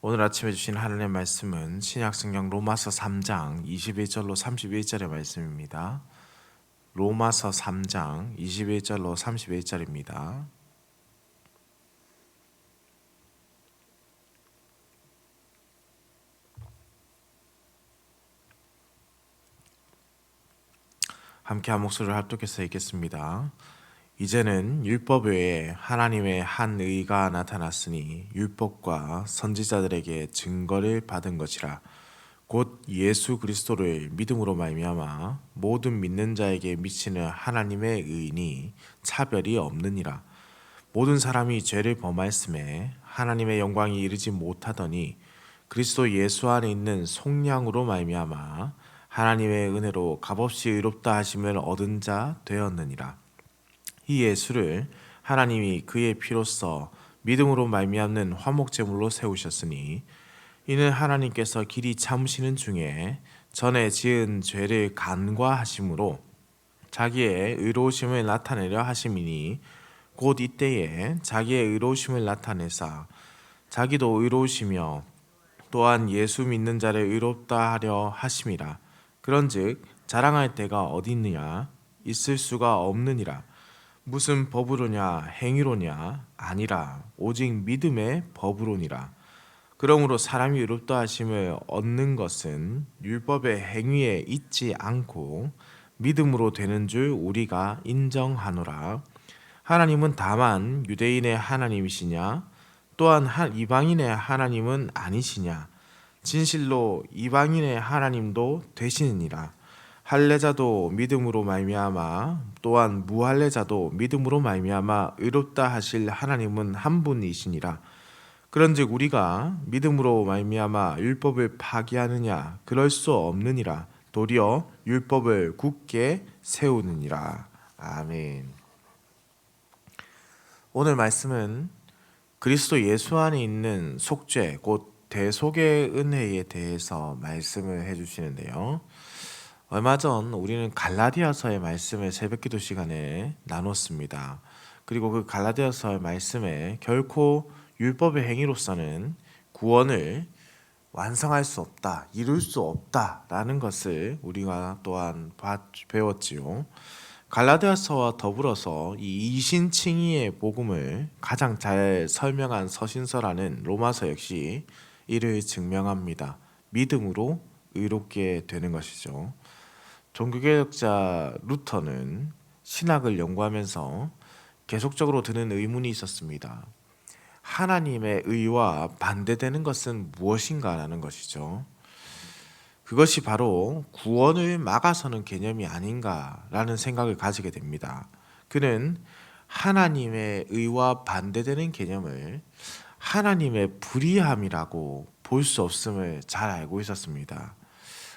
오늘 아침에 주신 하나님의 말씀은 신약성경 로마서 3장 21절로 31절의 말씀입니다. 로마서 3장 21절로 31절입니다. 함께 한 목소리를 합독해서 읽겠습니다. 이제는 율법 외에 하나님의 한 의가 나타났으니 율법과 선지자들에게 증거를 받은 것이라. 곧 예수 그리스도를 믿음으로 말미암아 모든 믿는 자에게 미치는 하나님의 의니 차별이 없느니라. 모든 사람이 죄를 범하였음에 하나님의 영광이 이르지 못하더니 그리스도 예수 안에 있는 속량으로 말미암아 하나님의 은혜로 값없이 의롭다 하심을 얻은 자 되었느니라. 이 예수를 하나님이 그의 피로써 믿음으로 말미암는 화목제물로 세우셨으니 이는 하나님께서 길이 참으시는 중에 전에 지은 죄를 간과하심으로 자기의 의로우심을 나타내려 하심이니 곧 이때에 자기의 의로우심을 나타내사 자기도 의로우시며 또한 예수 믿는 자를 의롭다 하려 하심이라. 그런즉 자랑할 때가 어디 있느냐? 있을 수가 없느니라. 무슨 법으로냐? 행위로냐? 아니라 오직 믿음의 법으로니라. 그러므로 사람이 의롭다 하심을 얻는 것은 율법의 행위에 있지 않고 믿음으로 되는 줄 우리가 인정하노라. 하나님은 다만 유대인의 하나님이시냐? 또한 이방인의 하나님은 아니시냐? 진실로 이방인의 하나님도 되시느니라. 할례자도 믿음으로 말미암아 또한 무할례자도 믿음으로 말미암아 의롭다 하실 하나님은 한 분이시니라. 그런즉 우리가 믿음으로 말미암아 율법을 파기하느냐? 그럴 수 없느니라. 도리어 율법을 굳게 세우느니라. 아멘. 오늘 말씀은 그리스도 예수 안에 있는 속죄 곧 대속의 은혜에 대해서 말씀을 해주시는데요. 얼마 전 우리는 갈라디아서의 말씀을 새벽기도 시간에 나눴습니다. 그리고 그 갈라디아서의 말씀에 결코 율법의 행위로서는 구원을 완성할 수 없다, 이룰 수 없다라는 것을 우리가 또한 배웠지요. 갈라디아서와 더불어서 이 이신칭의의 복음을 가장 잘 설명한 서신서라는 로마서 역시 이를 증명합니다. 믿음으로 의롭게 되는 것이죠. 종교개혁자 루터는 신학을 연구하면서 계속적으로 드는 의문이 있었습니다. 하나님의 의와 반대되는 것은 무엇인가라는 것이죠. 그것이 바로 구원을 막아서는 개념이 아닌가라는 생각을 가지게 됩니다. 그는 하나님의 의와 반대되는 개념을 하나님의 불의함이라고 볼 수 없음을 잘 알고 있었습니다.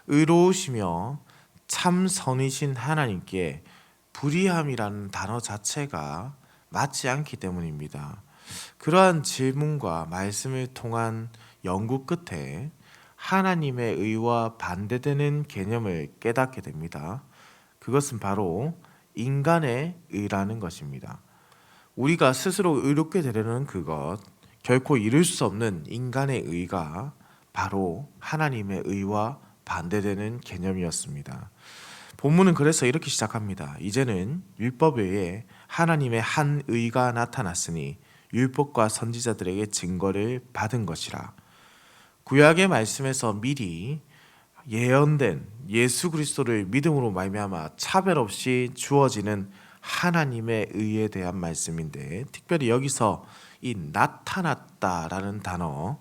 의로우시며 참 선이신 하나님께 불의함이라는 단어 자체가 맞지 않기 때문입니다. 그러한 질문과 말씀을 통한 연구 끝에 하나님의 의와 반대되는 개념을 깨닫게 됩니다. 그것은 바로 인간의 의라는 것입니다. 우리가 스스로 의롭게 되려는 그것, 결코 이룰 수 없는 인간의 의가 바로 하나님의 의와 반대되는 개념이었습니다. 본문은 그래서 이렇게 시작합니다. 이제는 율법 외에 하나님의 한 의가 나타났으니 율법과 선지자들에게 증거를 받은 것이라. 구약의 말씀에서 미리 예언된 예수 그리스도를 믿음으로 말미암아 차별 없이 주어지는 하나님의 의에 대한 말씀인데, 특별히 여기서 이 나타났다라는 단어,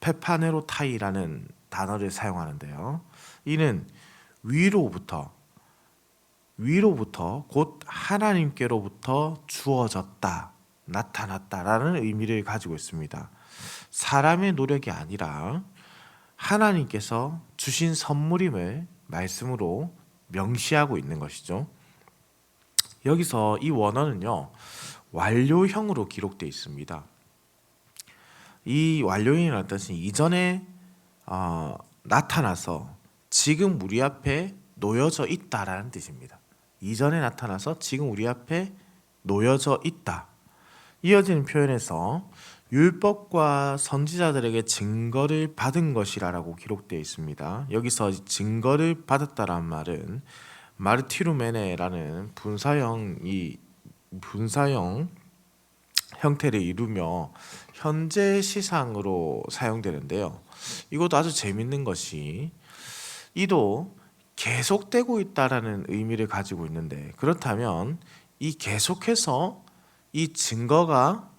페파네로타이라는 단어를 사용하는데요. 이는 위로부터 곧 하나님께로부터 주어졌다, 나타났다라는 의미를 가지고 있습니다. 사람의 노력이 아니라 하나님께서 주신 선물임을 말씀으로 명시하고 있는 것이죠. 여기서 이 원어는요, 완료형으로 기록되어 있습니다. 이 완료형이라는 뜻은 이전에 나타나서 지금 우리 앞에 놓여져 있다라는 뜻입니다. 이전에 나타나서 지금 우리 앞에 놓여져 있다. 이어지는 표현에서 율법과 선지자들에게 증거를 받은 것이라고 기록되어 있습니다. 여기서 증거를 받았다란 말은 마르티루메네라는 분사형 형태를 이루며 현재 시상으로 사용되는데요. 이것도 아주 재밌는 것이 이도 계속되고 있다라는 의미를 가지고 있는데, 그렇다면 이 계속해서 이 증거가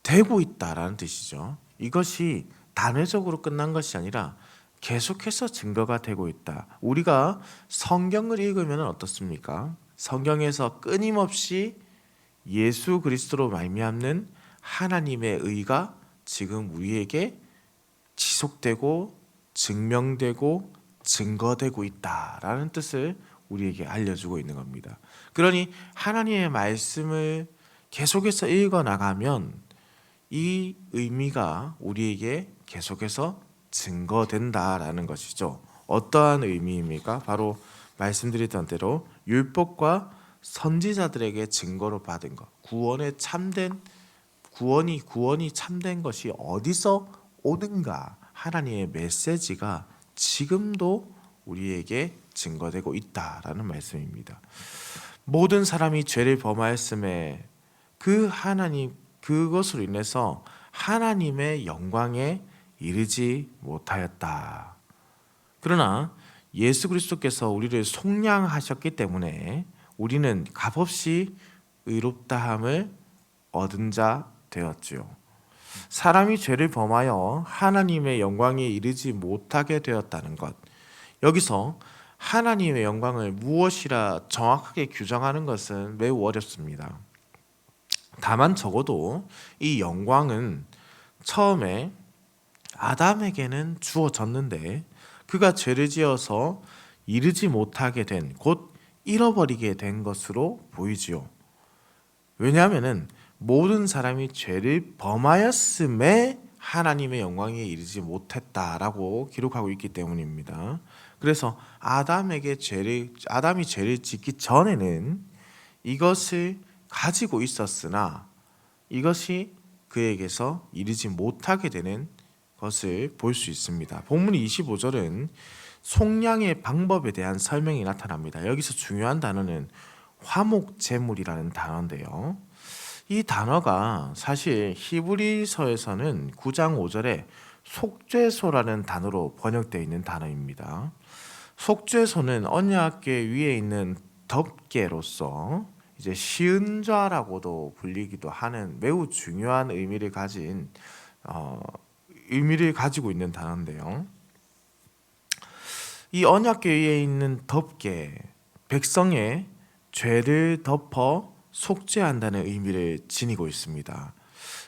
되고 있다라는 뜻이죠. 이것이 단회적으로 끝난 것이 아니라 계속해서 증거가 되고 있다. 우리가 성경을 읽으면 어떻습니까? 성경에서 끊임없이 예수 그리스도로 말미암는 하나님의 의가 지금 우리에게 지속되고 증명되고 증거되고 있다라는 뜻을 우리에게 알려주고 있는 겁니다. 그러니 하나님의 말씀을 계속해서 읽어 나가면 이 의미가 우리에게 계속해서 증거된다라는 것이죠. 어떠한 의미입니까? 바로 말씀드렸던 대로 율법과 선지자들에게 증거로 받은 것, 구원이 참된 것이 어디서 오는가? 하나님의 메시지가 지금도 우리에게 증거되고 있다라는 말씀입니다. 모든 사람이 죄를 범하였음에 그것으로 인해서 하나님의 영광에 이르지 못하였다. 그러나 예수 그리스도께서 우리를 속량하셨기 때문에 우리는 값없이 의롭다함을 얻은 자 되었지요. 사람이 죄를 범하여 하나님의 영광에 이르지 못하게 되었다는 것. 여기서 하나님의 영광을 무엇이라 정확하게 규정하는 것은 매우 어렵습니다. 다만 적어도 이 영광은 처음에 아담에게는 주어졌는데 그가 죄를 지어서 이르지 못하게 된, 곧 잃어버리게 된 것으로 보이지요. 왜냐하면 모든 사람이 죄를 범하였음에 하나님의 영광에 이르지 못했다라고 기록하고 있기 때문입니다. 그래서 아담이 죄를 짓기 전에는 이것을 가지고 있었으나 이것이 그에게서 이르지 못하게 되는 것을 볼 수 있습니다. 본문 25절은 속량의 방법에 대한 설명이 나타납니다. 여기서 중요한 단어는 화목제물이라는 단어인데요. 이 단어가 사실 히브리서에서는 9장 5절에 속죄소라는 단어로 번역되어 있는 단어입니다. 속죄소는 언약궤 위에 있는 덮개로서 이제 시은좌라고도 불리기도 하는 매우 중요한 의미를 가지고 있는 단어인데요. 이 언약궤 위에 있는 덮개, 백성의 죄를 덮어 속죄한다는 의미를 지니고 있습니다.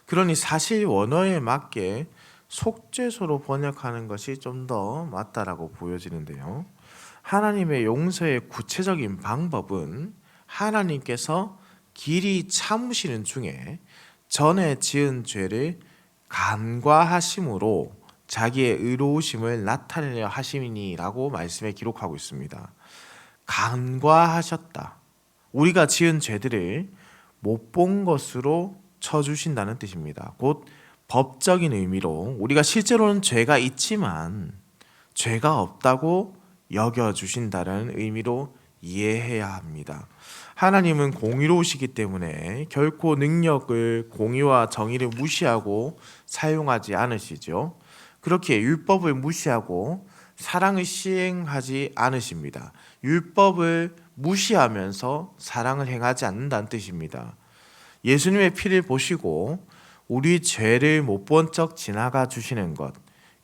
그러니 사실 원어에 맞게 속죄소로 번역하는 것이 좀 더 맞다라고 보여지는데요. 하나님의 용서의 구체적인 방법은 하나님께서 길이 참으시는 중에 전에 지은 죄를 간과하심으로 자기의 의로우심을 나타내려 하심이니라고 말씀에 기록하고 있습니다. 간과하셨다. 우리가 지은 죄들을 못 본 것으로 쳐주신다는 뜻입니다. 곧 법적인 의미로 우리가 실제로는 죄가 있지만 죄가 없다고 여겨주신다는 의미로 이해해야 합니다. 하나님은 공의로우시기 때문에 결코 능력을, 공의와 정의를 무시하고 사용하지 않으시죠. 그렇게 율법을 무시하고 사랑을 시행하지 않으십니다. 율법을 무시하면서 사랑을 행하지 않는다는 뜻입니다. 예수님의 피를 보시고 우리 죄를 못 본 척 지나가 주시는 것.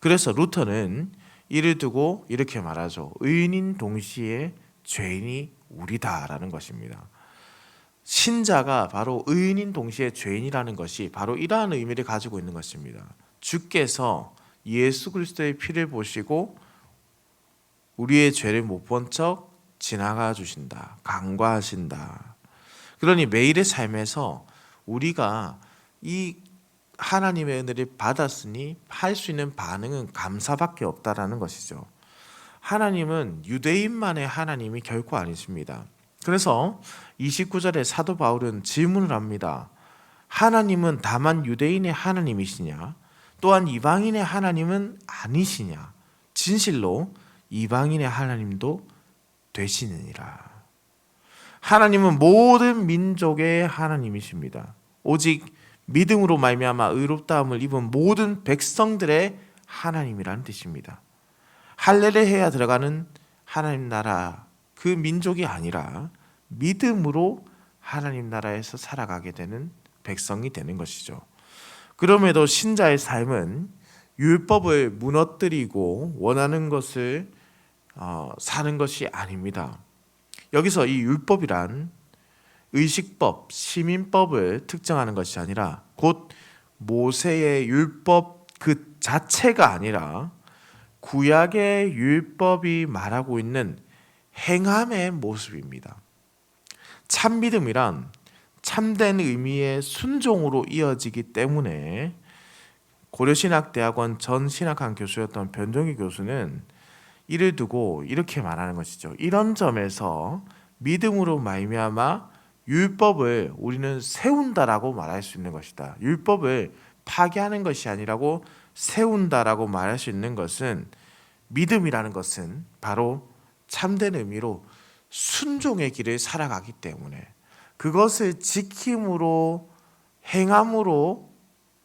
그래서 루터는 이를 두고 이렇게 말하죠. 의인인 동시에 죄인이 우리다라는 것입니다. 신자가 바로 의인인 동시에 죄인이라는 것이 바로 이러한 의미를 가지고 있는 것입니다. 주께서 예수 그리스도의 피를 보시고 우리의 죄를 못 본 척 지나가 주신다. 간과하신다. 그러니 매일의 삶에서 우리가 이 하나님의 은혜를 받았으니 할 수 있는 반응은 감사밖에 없다라는 것이죠. 하나님은 유대인만의 하나님이 결코 아니십니다. 그래서 29절에 사도 바울은 질문을 합니다. 하나님은 다만 유대인의 하나님이시냐? 또한 이방인의 하나님은 아니시냐? 진실로 이방인의 하나님도 되시느니라. 하나님은 모든 민족의 하나님이십니다. 오직 믿음으로 말미암아 의롭다함을 입은 모든 백성들의 하나님이라는 뜻입니다. 할례를 해야 들어가는 하나님 나라, 그 민족이 아니라 믿음으로 하나님 나라에서 살아가게 되는 백성이 되는 것이죠. 그럼에도 신자의 삶은 율법을 무너뜨리고 원하는 것을 사는 것이 아닙니다. 여기서 이 율법이란 의식법, 시민법을 특정하는 것이 아니라 곧 모세의 율법 그 자체가 아니라 구약의 율법이 말하고 있는 행함의 모습입니다. 참 믿음이란 참된 의미의 순종으로 이어지기 때문에 고려신학대학원 전 신학학 교수였던 변종희 교수는 이를 두고 이렇게 말하는 것이죠. 이런 점에서 믿음으로 말미암아 율법을 우리는 세운다라고 말할 수 있는 것이다. 율법을 파괴하는 것이 아니라고 세운다라고 말할 수 있는 것은 믿음이라는 것은 바로 참된 의미로 순종의 길을 살아가기 때문에 그것을 지킴으로 행함으로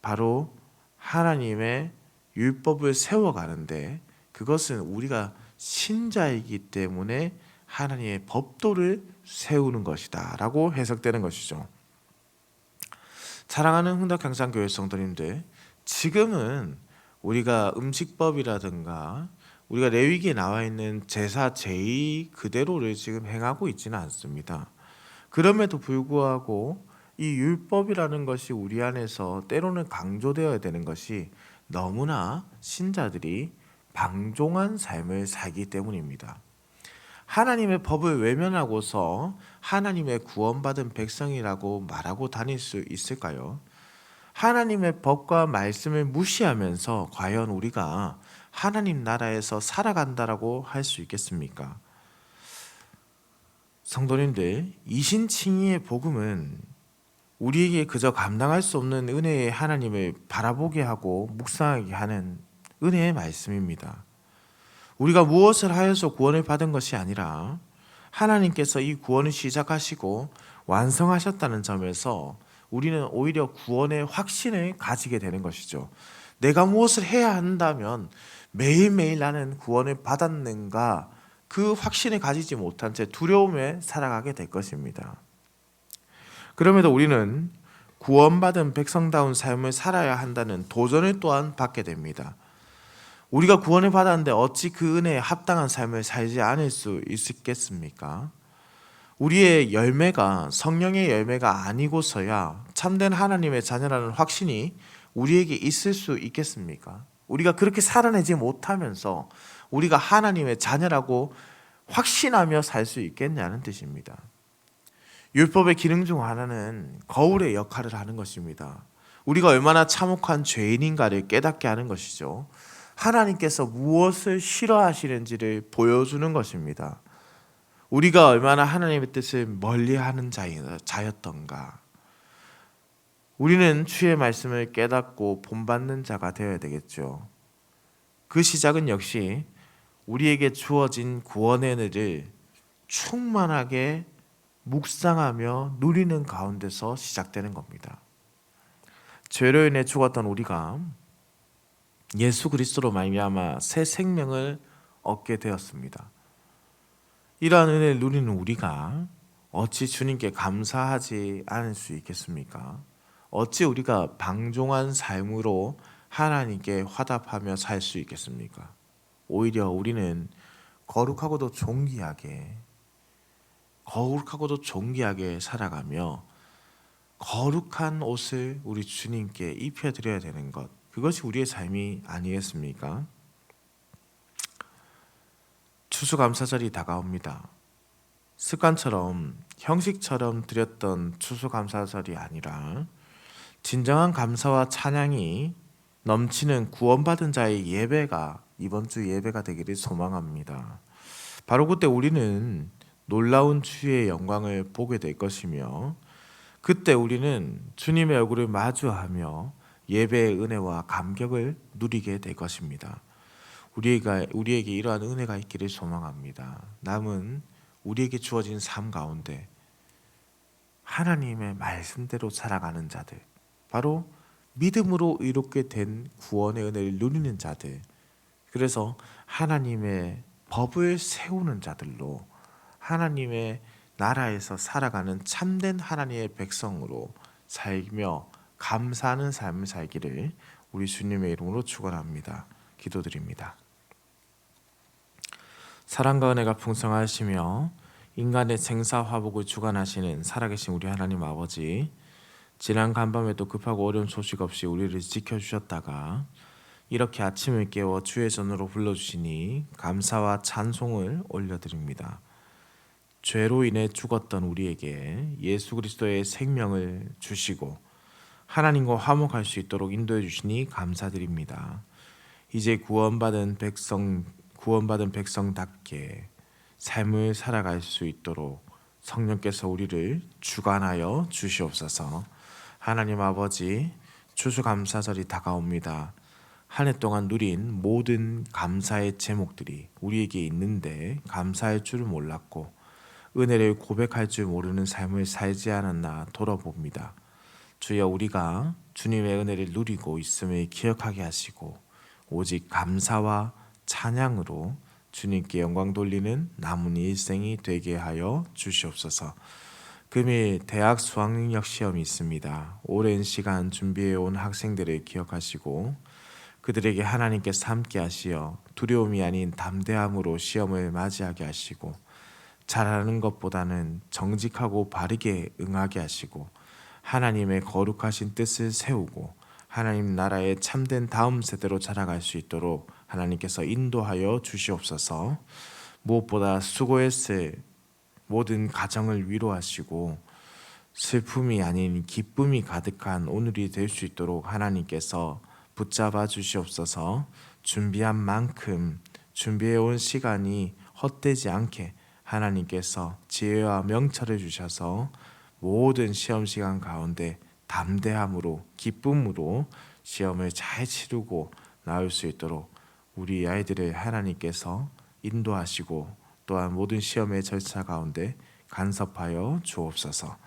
바로 하나님의 율법을 세워가는데 그것은 우리가 신자이기 때문에 하나님의 법도를 세우는 것이다 라고 해석되는 것이죠. 사랑하는 흥덕향산교회 성도님들, 지금은 우리가 음식법이라든가 우리가 레위기에 나와 있는 제사 제의 그대로를 지금 행하고 있지는 않습니다. 그럼에도 불구하고 이 율법이라는 것이 우리 안에서 때로는 강조되어야 되는 것이 너무나 신자들이 방종한 삶을 살기 때문입니다. 하나님의 법을 외면하고서 하나님의 구원받은 백성이라고 말하고 다닐 수 있을까요? 하나님의 법과 말씀을 무시하면서 과연 우리가 하나님 나라에서 살아간다라고 할 수 있겠습니까? 성도님들, 이신칭의의 복음은 우리에게 그저 감당할 수 없는 은혜의 하나님을 바라보게 하고 묵상하게 하는 은혜의 말씀입니다. 우리가 무엇을 하여서 구원을 받은 것이 아니라 하나님께서 이 구원을 시작하시고 완성하셨다는 점에서 우리는 오히려 구원의 확신을 가지게 되는 것이죠. 내가 무엇을 해야 한다면 매일매일 나는 구원을 받았는가, 그 확신을 가지지 못한 채 두려움에 살아가게 될 것입니다. 그럼에도 우리는 구원받은 백성다운 삶을 살아야 한다는 도전을 또한 받게 됩니다. 우리가 구원을 받았는데 어찌 그 은혜에 합당한 삶을 살지 않을 수 있겠습니까? 우리의 열매가 성령의 열매가 아니고서야 참된 하나님의 자녀라는 확신이 우리에게 있을 수 있겠습니까? 우리가 그렇게 살아내지 못하면서 우리가 하나님의 자녀라고 확신하며 살 수 있겠냐는 뜻입니다. 율법의 기능 중 하나는 거울의 역할을 하는 것입니다. 우리가 얼마나 참혹한 죄인인가를 깨닫게 하는 것이죠. 하나님께서 무엇을 싫어하시는지를 보여주는 것입니다. 우리가 얼마나 하나님의 뜻을 멀리하는 자였던가. 우리는 주의 말씀을 깨닫고 본받는 자가 되어야 되겠죠. 그 시작은 역시 우리에게 주어진 구원의 은혜를 충만하게 묵상하며 누리는 가운데서 시작되는 겁니다. 죄로 인해 죽었던 우리가 예수 그리스도로 말미암아 새 생명을 얻게 되었습니다. 이러한 은혜를 누리는 우리가 어찌 주님께 감사하지 않을 수 있겠습니까? 어찌 우리가 방종한 삶으로 하나님께 화답하며 살 수 있겠습니까? 오히려 우리는 거룩하고도 존귀하게 살아가며 거룩한 옷을 우리 주님께 입혀드려야 되는 것, 그것이 우리의 삶이 아니겠습니까? 추수감사절이 다가옵니다. 습관처럼 형식처럼 드렸던 추수감사절이 아니라 진정한 감사와 찬양이 넘치는 구원받은 자의 예배가 이번 주 예배가 되기를 소망합니다. 바로 그때 우리는 놀라운 주의 영광을 보게 될 것이며 그때 우리는 주님의 얼굴을 마주하며 예배의 은혜와 감격을 누리게 될 것입니다. 우리에게 이러한 은혜가 있기를 소망합니다. 남은 우리에게 주어진 삶 가운데 하나님의 말씀대로 살아가는 자들, 바로 믿음으로 의롭게 된 구원의 은혜를 누리는 자들, 그래서 하나님의 법을 세우는 자들로 하나님의 나라에서 살아가는 참된 하나님의 백성으로 살며 감사하는 삶을 살기를 우리 주님의 이름으로 축원합니다. 기도드립니다. 사랑과 은혜가 풍성하시며 인간의 생사화복을 주관하시는 살아계신 우리 하나님 아버지, 지난 간밤에도 급하고 어려운 소식 없이 우리를 지켜주셨다가 이렇게 아침을 깨워 주의 전으로 불러주시니 감사와 찬송을 올려드립니다. 죄로 인해 죽었던 우리에게 예수 그리스도의 생명을 주시고 하나님과 화목할 수 있도록 인도해 주시니 감사드립니다. 이제 구원받은 백성답게 삶을 살아갈 수 있도록 성령께서 우리를 주관하여 주시옵소서. 하나님 아버지, 추수감사절이 다가옵니다. 한 해 동안 누린 모든 감사의 제목들이 우리에게 있는데 감사할 줄을 몰랐고 은혜를 고백할 줄 모르는 삶을 살지 않았나 돌아봅니다. 주여, 우리가 주님의 은혜를 누리고 있음을 기억하게 하시고 오직 감사와 찬양으로 주님께 영광 돌리는 남은 일생이 되게 하여 주시옵소서. 금일 대학 수학능력 시험이 있습니다. 오랜 시간 준비해온 학생들을 기억하시고 그들에게 하나님께서 함께 하시어 두려움이 아닌 담대함으로 시험을 맞이하게 하시고 잘하는 것보다는 정직하고 바르게 응하게 하시고 하나님의 거룩하신 뜻을 세우고 하나님 나라의 참된 다음 세대로 자라갈 수 있도록 하나님께서 인도하여 주시옵소서. 무엇보다 수고했을 모든 가정을 위로하시고 슬픔이 아닌 기쁨이 가득한 오늘이 될 수 있도록 하나님께서 붙잡아 주시옵소서. 준비한 만큼 준비해온 시간이 헛되지 않게 하나님께서 지혜와 명철을 주셔서 모든 시험 시간 가운데 담대함으로 기쁨으로 시험을 잘 치르고 나올 수 있도록 우리 아이들을 하나님께서 인도하시고 또한 모든 시험의 절차 가운데 간섭하여 주옵소서.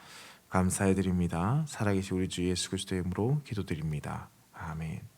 감사해 드립니다. 살아계신 우리 주 예수 그리스도의 이름으로 기도드립니다. 아멘.